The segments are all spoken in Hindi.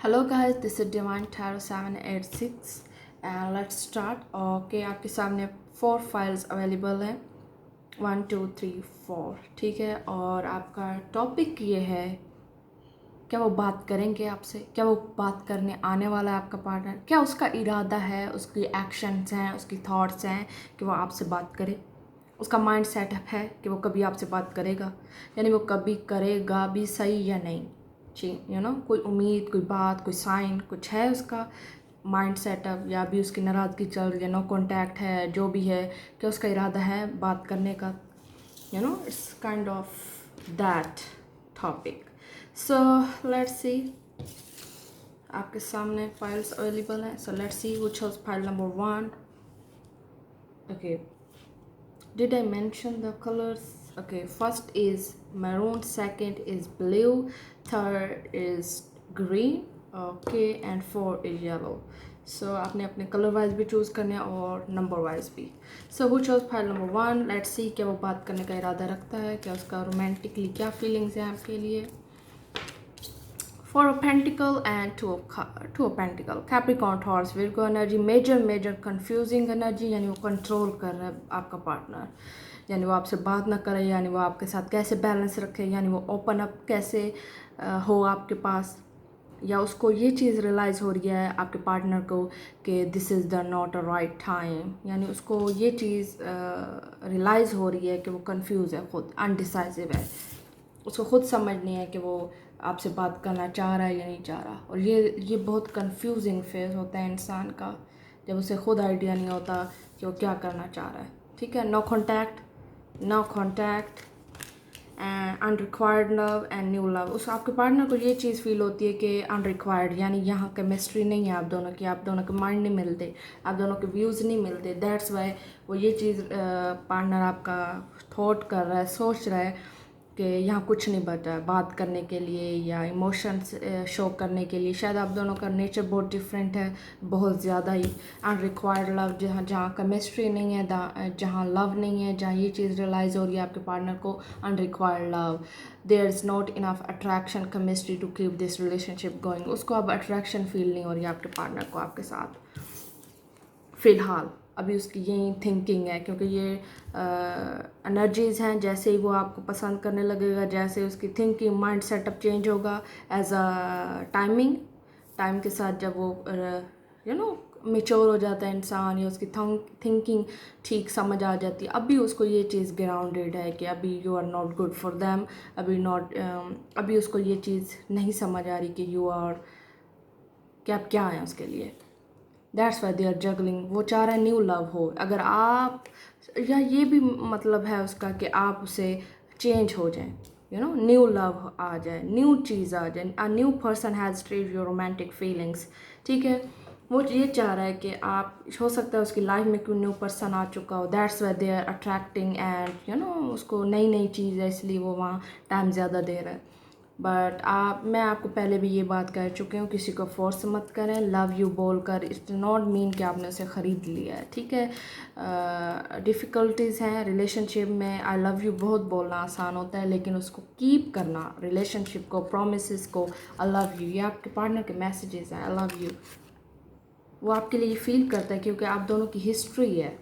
Hello guys, this is Divine Tarot 786 and let's start. Okay, आपके सामने 4 फाइल्स अवेलेबल हैं 1 2 3 4 ठीक है। और आपका टॉपिक ये है, क्या वो बात करेंगे आपसे, क्या वो बात करने आने वाला है आपका पार्टनर, क्या उसका इरादा है, उसकी एक्शंस हैं, उसकी थॉट्स हैं कि वो आपसे बात करे, उसका माइंड सेटअप है कि वो कभी आपसे बात करेगा, यानी वो कभी करेगा भी सही या नहीं। जी कोई उम्मीद, कोई बात, कोई साइन कुछ है उसका माइंड सेटअप, या भी उसकी नाराज़गी चल रही है, नो कॉन्टैक्ट है, जो भी है, क्या उसका इरादा है बात करने का। It's kind of that topic. So let's see, आपके सामने फाइल्स अवेलेबल हैं। So let's see which was file number 1. Okay, did I mention the colors? Okay, first is maroon, second is blue, third is green, okay, and 4 is yellow. So आपने अपने कलर वाइज भी चूज़ करने हैं और नंबर वाइज भी। सो who chose file number 1? Let's see, क्या वो बात करने का इरादा रखता है, क्या उसका रोमांटिकली क्या फीलिंग्स हैं आपके लिए। Four of Pentacle and Two of Pentacle. Capricorn, Taurus, Virgo energy, major confusing energy, यानी वो कंट्रोल कर रहा है आपका पार्टनर, यानी वो आपसे बात ना करे, यानी वो आपके साथ कैसे बैलेंस रखे, यानी वो ओपन अप कैसे हो आपके पास, या उसको ये चीज़ रियलाइज़ हो रही है आपके पार्टनर को कि this is the not a right time, यानी उसको ये चीज़ रियलाइज़ हो रही है कि वो कंफ्यूज है, खुद अनडिसाइसिव है, उसको खुद समझ नहीं है कि वो आपसे बात करना चाह रहा है या नहीं चाह रहा। और ये बहुत कंफ्यूजिंग फेज होता है इंसान का, जब उसे खुद आइडिया नहीं होता कि वो क्या करना चाह रहा है। ठीक है, no contact and unrequired love and new love. उस आपके पार्टनर को ये चीज़ फील होती है कि अनरिक्वायर्ड, यानी यहाँ केमिस्ट्री नहीं है आप दोनों की, आप दोनों के माइंड नहीं मिलते, आप दोनों के व्यूज़ नहीं मिलते। दैट्स वाई वो ये चीज़ पार्टनर आपका थॉट कर रहा है, सोच रहा है कि यहाँ कुछ नहीं बचा बात करने के लिए या इमोशंस शो करने के लिए। शायद आप दोनों का नेचर बहुत डिफरेंट है, बहुत ज़्यादा ही। अनरिक्वायर्ड लव, जहाँ केमिस्ट्री नहीं है, जहाँ लव नहीं है, जहाँ ये चीज़ रियलाइज़ हो रही है आपके पार्टनर को, unrequired love, there is not enough attraction chemistry to keep this relationship going. उसको अब अट्रैक्शन फील नहीं हो रही है आपके पार्टनर को आपके साथ फ़िलहाल। अभी उसकी यही थिंकिंग है, क्योंकि ये एनर्जीज़ हैं, जैसे ही वो आपको पसंद करने लगेगा, जैसे उसकी थिंकिंग माइंड सेटअप चेंज होगा एज अ टाइम के साथ, जब वो मेच्योर हो जाता है इंसान, या उसकी थिंकिंग ठीक समझ आ जाती है। अभी उसको ये चीज़ ग्राउंडेड है कि अभी you are not good for them, अभी उसको ये चीज़ नहीं समझ आ रही कि यू आर, कि आप क्या हैं उसके लिए। That's why they are juggling. वो चाह रहा है न्यू लव हो, अगर आप, या ये भी मतलब है उसका कि आप उसे चेंज हो जाएं, न्यू लव आ जाए, न्यू चीज़ आ जाए, a new person has treat your romantic feelings. ठीक है, वो ये चाह रहा है कि आप, हो सकता है उसकी लाइफ में कोई न्यू पर्सन आ चुका हो, that's why they are attracting and उसको नई चीज़ है, इसलिए वो वहाँ टाइम ज़्यादा दे रहा है। बट मैं आपको पहले भी ये बात कह चुकी हूँ, किसी को फोर्स मत करें। लव यू बोल कर इट्स नॉट मीन कि आपने उसे ख़रीद लिया है। ठीक है, डिफ़िकल्टीज़ हैं रिलेशनशिप में। आई लव यू बहुत बोलना आसान होता है, लेकिन उसको कीप करना, रिलेशनशिप को, प्रोमिस को, आई लव यू, ये आपके पार्टनर के मैसेजेस हैं, आई लव यू, वो आपके लिए फील करता है, क्योंकि आप दोनों की हिस्ट्री है।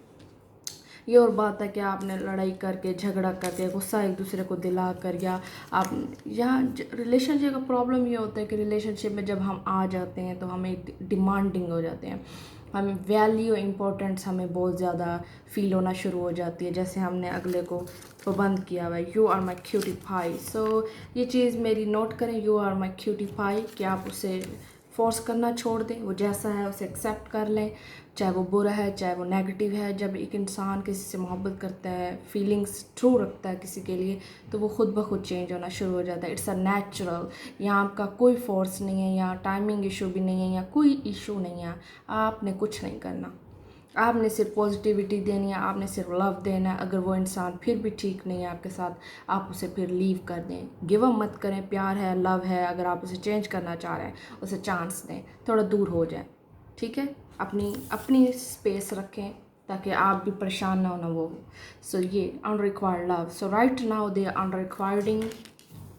ये और बात है कि आपने लड़ाई करके, झगड़ा करके, गुस्सा एक दूसरे को दिला कर, या आप, यहाँ रिलेशनशिप का प्रॉब्लम ये होता है कि रिलेशनशिप में जब हम आ जाते हैं तो हमें डिमांडिंग हो जाते हैं, हमें वैल्यू इम्पोर्टेंस हमें बहुत ज़्यादा फील होना शुरू हो जाती है, जैसे हमने अगले को पाबंद किया हुआ है। You are my cutie pie. So ये चीज़ मेरी नोट करें, you are my cutie pie, कि आप उसे फोर्स करना छोड़ दें, वो जैसा है उसे एक्सेप्ट कर लें, चाहे वो बुरा है, चाहे वो नेगेटिव है। जब एक इंसान किसी से मोहब्बत करता है, फीलिंग्स ट्रू रखता है किसी के लिए, तो वो खुद ब खुद चेंज होना शुरू हो जाता है। इट्स अ नेचुरल, यहाँ आपका कोई फोर्स नहीं है, यहाँ टाइमिंग इशू भी नहीं है, यहाँ कोई इशू नहीं है, आपने कुछ नहीं करना, आपने सिर्फ पॉजिटिविटी देनी है, आपने सिर्फ लव देना है। अगर वो इंसान फिर भी ठीक नहीं है आपके साथ, आप उसे फिर लीव कर दें, गिव अप मत करें। प्यार है, लव है, अगर आप उसे चेंज करना चाह रहे हैं, उसे चांस दें, थोड़ा दूर हो जाए। ठीक है, अपनी स्पेस रखें, ताकि आप भी परेशान ना हो, ना वो। सो ये unrequired love. So right now they are unrequiring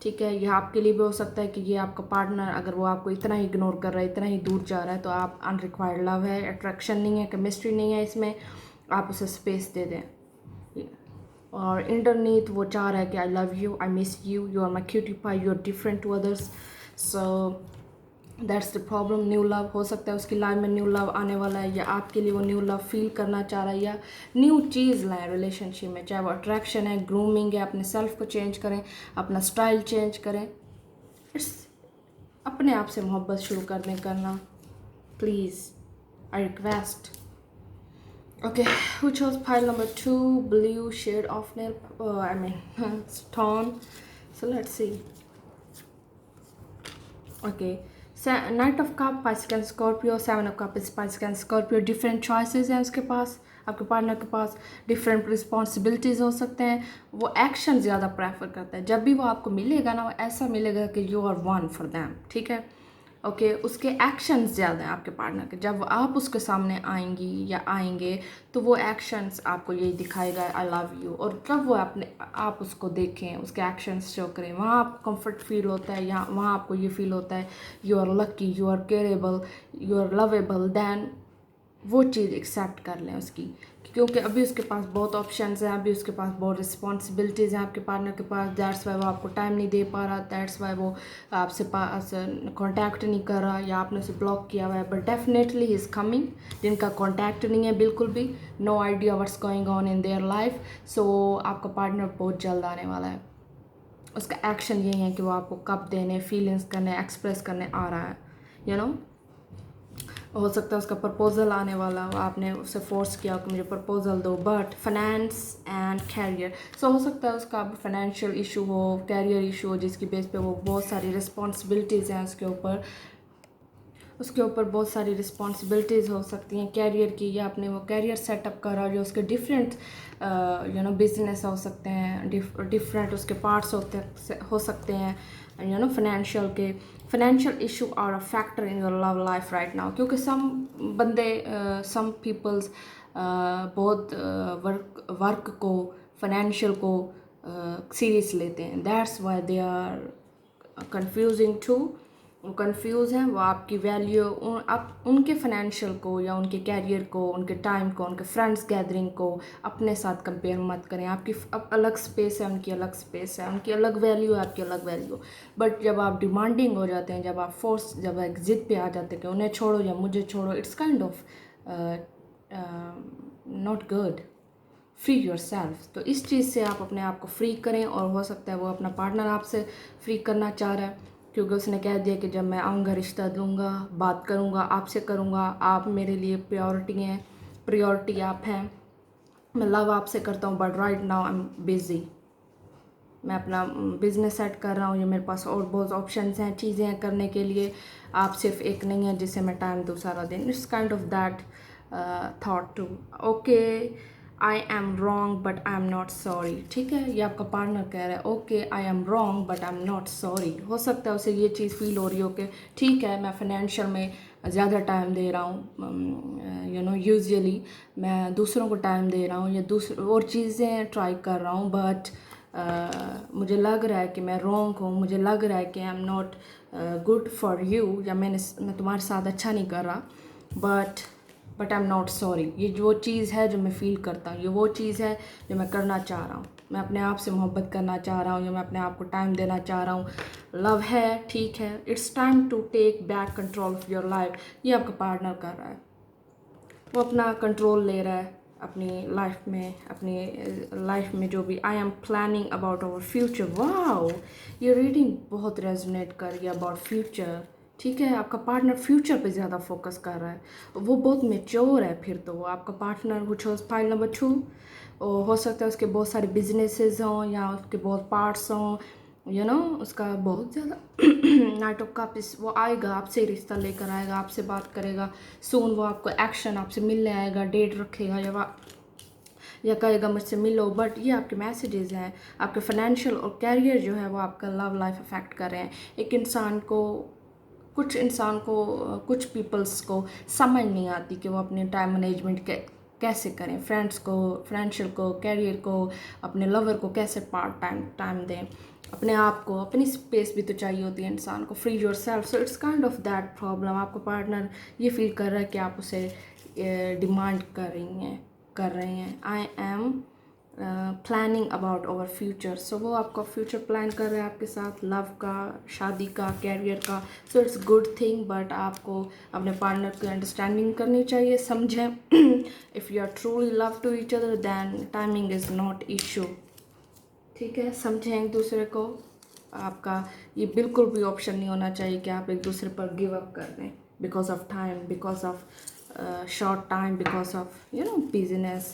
ठीक है। यह आपके लिए भी हो सकता है कि ये आपका पार्टनर अगर वो आपको इतना ही इग्नोर कर रहा है, इतना ही दूर जा रहा है, तो आप अनरिक्वायर्ड लव है, अट्रैक्शन नहीं है, केमिस्ट्री नहीं है इसमें, आप उसे स्पेस दे दें। और इंटरनीथ वो चाह रहा है कि I love you, I miss you, you are my cutie pie, you are different to others, so that's the problem. New love हो सकता है उसकी लाइफ में, न्यू लव आने वाला है, या आपके लिए वो न्यू लव फील करना चाह रहा है, या न्यू चीज़ लाएं रिलेशनशिप में, चाहे वो अट्रैक्शन है, ग्रूमिंग है, अपने सेल्फ को चेंज करें, अपना स्टाइल चेंज करें। इट्स अपने आप से मोहब्बत शुरू करना please, I request. Okay, who chose pile number 2, blue shade of nail, stone. So let's see. Okay, so Knight of Cup, Pisces Scorpio, Seven of Cup is Pisces Scorpio. Different choices हैं उसके पास, आपके पार्टनर के पास डिफरेंट रिस्पॉन्सिबिलिटीज़ हो सकते हैं। वो एक्शन ज़्यादा प्रेफर करता है। जब भी वो आपको मिलेगा ना, वो ऐसा मिलेगा कि you are one for them, ठीक है। ओके, उसके एक्शंस ज़्यादा हैं आपके पार्टनर के। जब आप उसके सामने आएंगी या आएंगे तो वो एक्शंस आपको यही दिखाएगा, आई लव यू। और जब वो आप उसको देखें, उसके एक्शंस शो करें, वहाँ आपको कंफर्ट फील होता है, या वहाँ आपको ये फील होता है you are lucky, you are carable, you are lovable, then वो चीज़ एक्सेप्ट कर लें उसकी। क्योंकि अभी उसके पास बहुत ऑप्शंस हैं, अभी उसके पास बहुत रिस्पॉन्सिबिलिटीज़ हैं आपके पार्टनर के पास। दैट्स वाई वो आपको टाइम नहीं दे पा रहा, दैट्स वाई वो आपसे पास कांटेक्ट नहीं कर रहा, या आपने उसे ब्लॉक किया हुआ है। But definitely he is coming. जिनका कांटेक्ट नहीं है बिल्कुल भी, no idea what's going on in their life, so आपका पार्टनर बहुत जल्द आने वाला है। उसका एक्शन यही है कि वो आपको कब देने, फीलिंग्स करने, एक्सप्रेस करने आ रहा है, यू नो। हो सकता है उसका प्रपोजल आने वाला हो, आपने उसे फोर्स किया कि मुझे प्रपोजल दो। बट फाइनेंस एंड कैरियर, सो हो सकता है उसका फाइनेंशियल इशू हो, कैरियर इशू हो, जिसकी बेस पे वो बहुत सारी रिस्पॉन्सिबिलिटीज़ हैं उसके ऊपर बहुत सारी रिस्पॉन्सिबिलिटीज़ हो सकती हैं कैरियर की, या आपने वो कैरियर सेटअप करा जो उसके डिफरेंट बिजनेस हो सकते हैं, डिफरेंट उसके पार्ट्स हो सकते हैं, financial issue are a factor in your love life right now. क्योंकि सम पीपल्स बहुत वर्क को, फाइनेंशियल को सीरियस लेते हैं, that's why they are confusing too. वो कंफ्यूज हैं, वो आपकी वैल्यू आप उनके फाइनेंशियल को, या उनके कैरियर को, उनके टाइम को, उनके फ्रेंड्स गैदरिंग को अपने साथ कंपेयर मत करें। आपकी अलग स्पेस है, उनकी अलग स्पेस है, उनकी अलग वैल्यू है, आपकी अलग वैल्यू। बट जब आप डिमांडिंग हो जाते हैं, जब आप फोर्स, जब एक जिद पे आ जाते हैं कि उन्हें छोड़ो या मुझे छोड़ो, it's kind of not good. Free your self. तो इस चीज़ से आप अपने आप को फ्री करें। और हो सकता है वो अपना पार्टनर आपसे फ्री करना चाह रहा है, क्योंकि उसने कह दिया कि जब मैं आऊँगा रिश्ता दूँगा, बात करूँगा, आपसे करूँगा, आप मेरे लिए प्रायोरिटी हैं, प्रायोरिटी आप हैं, मैं लव आपसे करता हूँ, but right now I am busy, मैं अपना बिज़नेस सेट कर रहा हूँ, या मेरे पास और बहुत ऑप्शंस हैं, चीज़ें हैं करने के लिए, आप सिर्फ एक नहीं है जिसे मैं टाइम दूँ सारा दिन। It's kind of that thought too. Okay, I am wrong but I am not sorry. ठीक है, ये आपका पार्टनर कह रहा है okay I am wrong but I am not sorry. हो सकता है उसे ये चीज़ फील हो रही हो कि ठीक है, मैं फाइनेंशियल में ज़्यादा टाइम दे रहा हूँ, यूजुअली मैं दूसरों को टाइम दे रहा हूँ, या दूसरी और चीज़ें ट्राई कर रहा हूँ, बट मुझे लग रहा है कि मैं रॉन्ग हूँ, मुझे लग रहा है कि आई am not good for you, या मैं तुम्हारे साथ अच्छा नहीं कर रहा, but I am not sorry. ये जो चीज़ है जो मैं फील करता हूँ, ये वो चीज़ है जो मैं करना चाह रहा हूँ। मैं अपने आप से मोहब्बत करना चाह रहा हूँ, या मैं अपने आप को टाइम देना चाह रहा हूँ। लव है, ठीक है, it's time to take back control of your life. ये आपका पार्टनर कर रहा है, वो अपना कंट्रोल ले रहा है अपनी लाइफ में जो भी। I am planning about our future. Wow, ये रीडिंग बहुत रेजोनेट कर रही है अबाउट फ्यूचर। ठीक है, आपका पार्टनर फ्यूचर पे ज़्यादा फोकस कर रहा है, वो बहुत मेच्योर है। फिर तो वो आपका partner which was file number 2, हो सकता है उसके बहुत सारे बिजनेसेस हों, या उसके बहुत पार्ट्स हों, उसका बहुत ज़्यादा नाइट ऑफ कप्स। वो आएगा, आपसे रिश्ता लेकर आएगा, आपसे बात करेगा सून, वो आपको एक्शन, आपसे मिलने आएगा, डेट रखेगा, या कहेगा मुझसे मिलो। बट ये आपके मैसेजेस हैं, आपके फाइनेंशियल और कैरियर जो है वो आपका लव लाइफ अफेक्ट कर रहे हैं। कुछ पीपल्स को समझ नहीं आती कि वो अपने टाइम मैनेजमेंट कैसे करें, फ्रेंड्स को, फाइनेंशियल को, कैरियर को, अपने लवर को कैसे पार्ट टाइम दें। अपने आप को, अपनी स्पेस भी तो चाहिए होती है इंसान को, free your self. So it's kind of that problem. आपका पार्टनर ये फील कर रहा है कि आप उसे डिमांड कर रही हैं I am planning about our future. So वो आपका फ्यूचर प्लान कर रहे हैं आपके साथ, लव का, शादी का, कैरियर का। So it's good thing, but आपको अपने पार्टनर की अंडरस्टैंडिंग करनी चाहिए, समझें। If you are truly love to each other then timing is not issue. ठीक है, समझें एक दूसरे को। आपका ये बिल्कुल भी ऑप्शन नहीं होना चाहिए कि आप एक दूसरे पर गिव अप कर दें because of time, because of short time, because of business,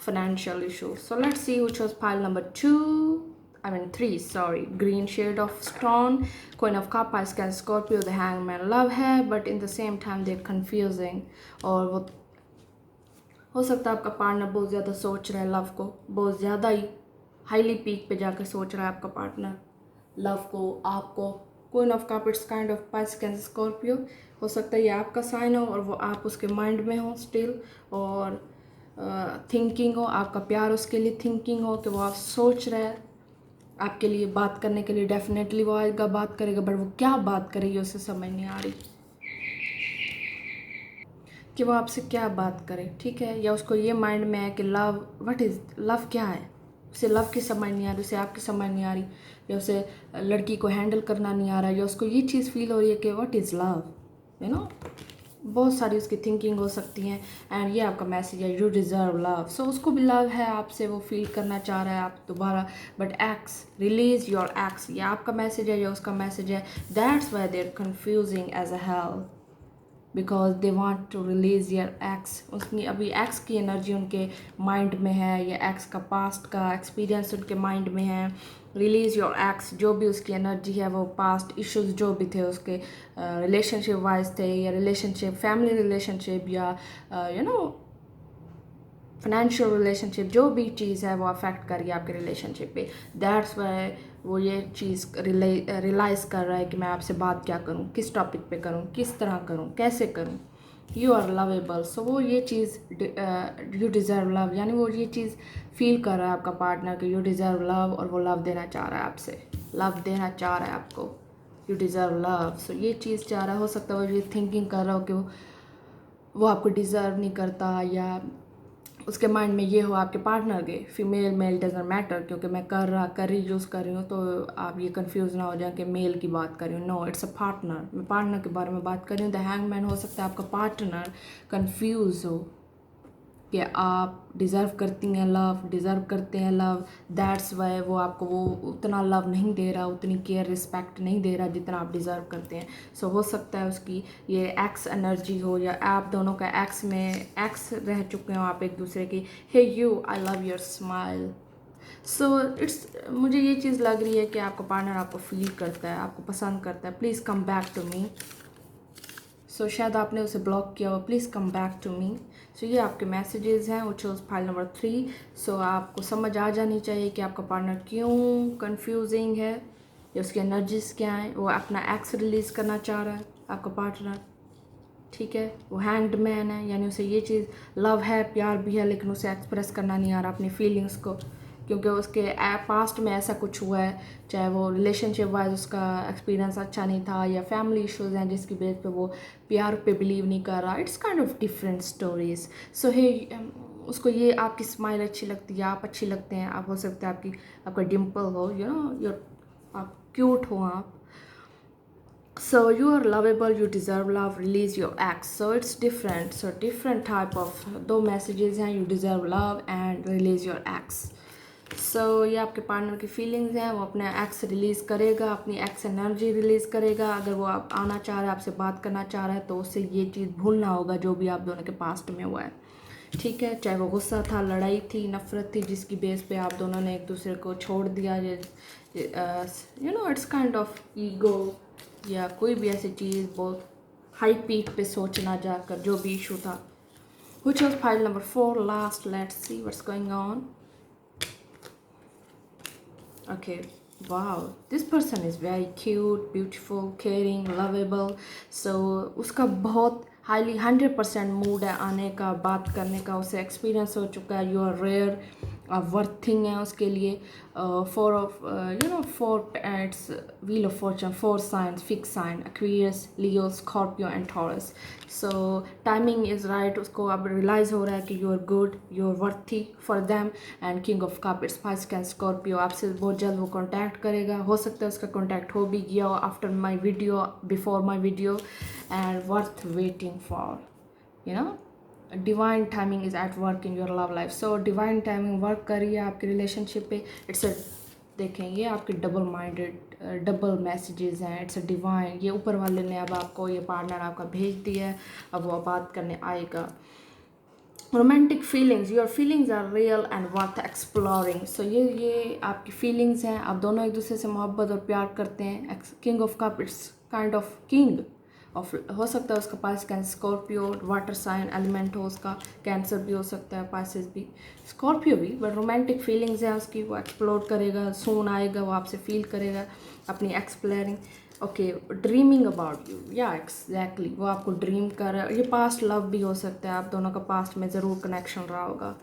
financial issues. So let's see which was pile number 3, sorry. Green shade of stone, Queen of Cup, Pisces, Scorpio, the Hangman, love है, but in the same time they're confusing. और वो हो सकता है आपका पार्टनर बहुत ज़्यादा सोच रहा है लव को, बहुत ज़्यादा ही हाईली पीक पे जाकर सोच रहा है आपका पार्टनर लव को, आपको। Queen of cup, it's kind of Pisces, Scorpio. हो सकता है ये आपका साइन हो और वो आप उसके माइंड में हो स्टिल, और थिंकिंग हो, आपका प्यार उसके लिए थिंकिंग हो कि वो आप सोच रहे हैं आपके लिए बात करने के लिए। डेफिनेटली वो आएगा, बात करेगा, बट वो क्या बात करेगी उसे समझ नहीं आ रही कि वो आपसे क्या बात करे। ठीक है, या उसको ये माइंड में है कि लव, व्हाट इज़ लव, क्या है, उसे लव की समझ नहीं आ रही, उसे आपकी समझ नहीं आ रही, या उसे लड़की को हैंडल करना नहीं आ रहा है, या उसको ये चीज़ फील हो रही है कि व्हाट इज़ लव, बहुत सारी उसकी थिंकिंग हो सकती हैं। एंड ये आपका मैसेज है, यू डिज़र्व लव। सो उसको भी लव है आपसे, वो फील करना चाह रहा है आप दोबारा, but ex, release your ex, ये आपका मैसेज है या उसका मैसेज है। That's why they are confusing as a hell, because they want to release your ex. उसकी अभी एक्स की एनर्जी उनके माइंड में है, या एक्स का पास्ट का एक्सपीरियंस उनके माइंड में है। रिलीज योर एक्स, जो भी उसकी एनर्जी है, वो पास्ट इश्यूज जो भी थे उसके रिलेशनशिप वाइज थे, या रिलेशनशिप, फैमिली रिलेशनशिप, या फाइनेंशियल रिलेशनशिप, जो भी चीज़ है वो अफेक्ट कर रही है आपके रिलेशनशिप पे। दैट्स वाई वो ये चीज़ रियलाइज़ कर रहा है कि मैं आपसे बात क्या करूँ, किस टॉपिक पे करूँ, किस तरह करूँ, कैसे करूँ। You are lovable. सो वो ये चीज़, यू डिज़र्व लव, यानी वो ये चीज़ फील कर रहा है आपका पार्टनर कि यू डिज़र्व लव, और वो लव देना चाह रहा है आपसे, लव देना चाह रहा है आपको, यू डिज़र्व लव। सो ये चीज़ चाह रहा है। हो सकता है वो ये थिंकिंग कर रहा हो कि वो आपको डिज़र्व नहीं करता, या उसके माइंड में ये हो आपके पार्टनर के, फीमेल मेल डजंट मैटर, क्योंकि मैं कर रही यूज़ कर रही हूँ, तो आप ये कंफ्यूज ना हो जाए कि मेल की बात कर रही हूँ। नो, इट्स अ पार्टनर, मैं पार्टनर के बारे में बात कर रही हूँ। द हैंगमैन, हो सकता है आपका पार्टनर कंफ्यूज हो कि आप डिज़र्व करती हैं लव, डिज़र्व करते हैं लव। दैट्स वाई वो आपको वो उतना लव नहीं दे रहा, उतनी केयर रिस्पेक्ट नहीं दे रहा जितना आप डिज़र्व करते हैं। सो हो सकता है उसकी ये एक्स एनर्जी हो, या आप दोनों का एक्स में एक्स रह चुके हो आप एक दूसरे की। Hey you, I love your smile. So it's, मुझे ये चीज़ लग रही है कि आपका पार्टनर आपको फील करता है, आपको पसंद करता है। Please come back to me. So शायद आपने उसे ब्लॉक किया हो, please come back to me. So ये आपके मैसेजेस हैं, वो चूज फाइल नंबर 3। सो आपको समझ आ जानी चाहिए कि आपका पार्टनर क्यों कंफ्यूजिंग है, या उसकी एनर्जीज क्या हैं। वो अपना एक्स रिलीज़ करना चाह रहा है आपका पार्टनर। ठीक है, वो हैंग्ड मैन है, यानी उसे ये चीज़ लव है, प्यार भी है, लेकिन उसे एक्सप्रेस करना नहीं आ रहा अपनी फीलिंग्स को, क्योंकि उसके पास्ट में ऐसा कुछ हुआ है, चाहे वो रिलेशनशिप वाइज उसका एक्सपीरियंस अच्छा नहीं था, या फैमिली इश्यूज हैं जिसकी बेस पे वो प्यार पे बिलीव नहीं कर रहा। It's kind of different stories. So hey, उसको ये आपकी स्माइल अच्छी लगती है, आप अच्छी लगते हैं, आप हो सकते हैं आपका डिम्पल हो, योर आप क्यूट हो आप। So you are lovable, you deserve love, release your ex. So it's different. So different type of दो messages हैं, you deserve love and release your ex. So ये आपके पार्टनर की फीलिंग्स हैं, वो अपने एक्स रिलीज़ करेगा, अपनी एक्स एनर्जी रिलीज़ करेगा। अगर वो आप आना चाह रहा है, आपसे बात करना चाह रहा है, तो उससे ये चीज़ भूलना होगा जो भी आप दोनों के पास्ट में हुआ है। ठीक है, चाहे वो गुस्सा था, लड़ाई थी, नफ़रत थी, जिसकी बेस पे आप दोनों ने एक दूसरे को छोड़ दिया, इट्स काइंड ऑफ ईगो, या कोई भी ऐसी चीज़ बहुत हाई पीक पे सोचना जाकर, जो भी इशू था। Which was file number 4 last. Let's see what's going on. Okay, wow, this person is very cute, beautiful, caring, lovable. So उसका बहुत हाईली 100% मूड है आने का, बात करने का, उसे एक्सपीरियंस हो चुका है। यू आर रेयर, आप वर्थिंग हैं उसके लिए। Four of four it's wheel of fortune, four signs, fix sign, Aquarius, Leo, Scorpio and Taurus. So timing is right, उसको अब रियलाइज़ हो रहा है कि you are good, you are worthy for them. And king of cup it's Pisces Cancer Scorpio, आपसे बहुत जल्द वो कॉन्टैक्ट करेगा, हो सकता है उसका कॉन्टैक्ट हो भी गया हो after my video, before my video. And worth waiting for, divine timing is at work in your love life. So divine timing work कर रही है आपके रिलेशनशिप पे। इट्स अ, देखें ये आपके डबल माइंडेड डबल मैसेजेस हैं। इट्स अ डिवाइन, ये ऊपर वाले ने अब आपको ये पार्टनर आपका भेज दिया है, अब वो बात करने आएगा। Romantic feelings, your feelings are real and worth exploring. So ये आपकी फीलिंग्स हैं, आप दोनों एक दूसरे से मोहब्बत और प्यार करते हैं। King of cup it's kind of king of, हो सकता है उसका पास कैन स्कॉर्पियो, वाटर साइन एलिमेंट हो उसका, कैंसर भी हो सकता है, पासिस भी, स्कॉर्पियो भी। बट रोमांटिक फीलिंग्स हैं उसकी, वो एक्सप्लोर करेगा, सून आएगा, वो आपसे फील करेगा अपनी exploring. Okay, dreaming about you, या एग्जैक्टली वो आपको ड्रीम कर रहा है। ये पास्ट लव भी हो सकता है, आप दोनों का पास्ट में ज़रूर कनेक्शन रहा होगा।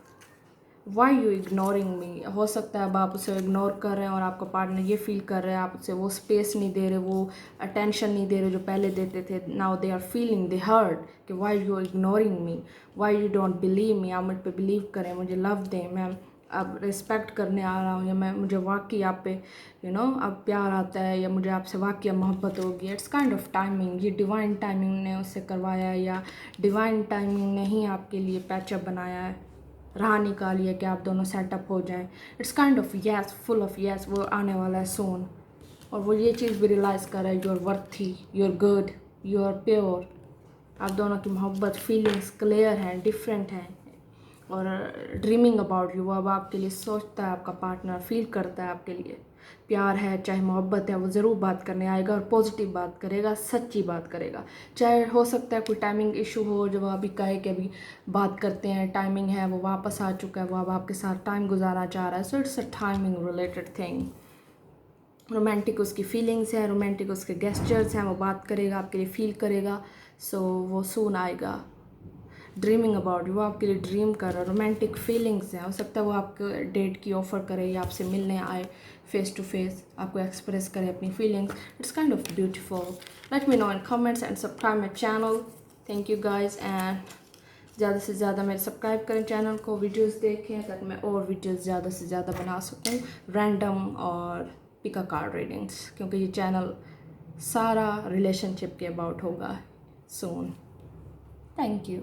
वाई यू इग्नोरिंग मी, हो सकता है अब आप उसे इग्नोर कर रहे हैं और आपका पार्टनर ये फील कर रहे हैं आप उसे वो स्पेस नहीं दे रहे, वो अटेंशन नहीं दे रहे जो पहले देते थे। Now they are feeling, they hurt कि why you ignoring me, why you don't believe me, आप मुझ पर बिलीव करें, मुझे लव दें, मैं अब रिस्पेक्ट करने आ रहा हूँ, या मैं मुझे वाकई आप पे अब प्यार आता है, या मुझे आपसे वाकई मोहब्बत होगी। इट्स काइंड ऑफ टाइमिंग, ये डिवाइन टाइमिंग ने उससे करवाया है, या डिवाइन टाइमिंग ने ही आपके लिए पैचअप बनाया है, राह निकाली है कि आप दोनों सेटअप हो जाएं। It's kind of yes, full of yes, वो आने वाला है सोन। और वो ये चीज़ भी रियलाइज़ कर रहा है, you are worthy, you are good, you are pure. आप दोनों की मोहब्बत फीलिंग्स क्लियर हैं, डिफरेंट हैं। और ड्रीमिंग अबाउट यू, वो अब आपके लिए सोचता है, आपका पार्टनर फील करता है आपके लिए प्यार है, चाहे मोहब्बत है, वो ज़रूर बात करने आएगा और पॉजिटिव बात करेगा, सच्ची बात करेगा। चाहे हो सकता है कोई टाइमिंग इशू हो, जो वो अभी कहे कि अभी बात करते हैं, टाइमिंग है, वो वापस आ चुका है, वो अब आपके साथ टाइम गुजारना चाह रहा है। So it's a timing related thing. Romantic उसकी फीलिंग्स हैं, रोमांटिक उसके गेस्चर्स हैं, वो बात करेगा, आपके लिए फील करेगा। सो वो सून आएगा। ड्रीमिंग अबाउट यू, वो आपके लिए ड्रीम कर रहा है, रोमांटिक फीलिंग्स हैं, हो सकता है वो आपको डेट की ऑफ़र करे या आपसे मिलने आए फेस टू फेस, आपको एक्सप्रेस करे अपनी feelings. It's kind of beautiful. Let me know in comments and subscribe my channel. Thank you guys, and ज़्यादा से ज़्यादा मेरे सब्सक्राइब करें चैनल को, वीडियोज़ देखें ताकि मैं और वीडियोज़ ज़्यादा से ज़्यादा बना सकूँ, रैंडम और पिका कार्ड रीडिंग्स, क्योंकि ये चैनल सारा रिलेशनशिप के अबाउट होगा सून। Thank you.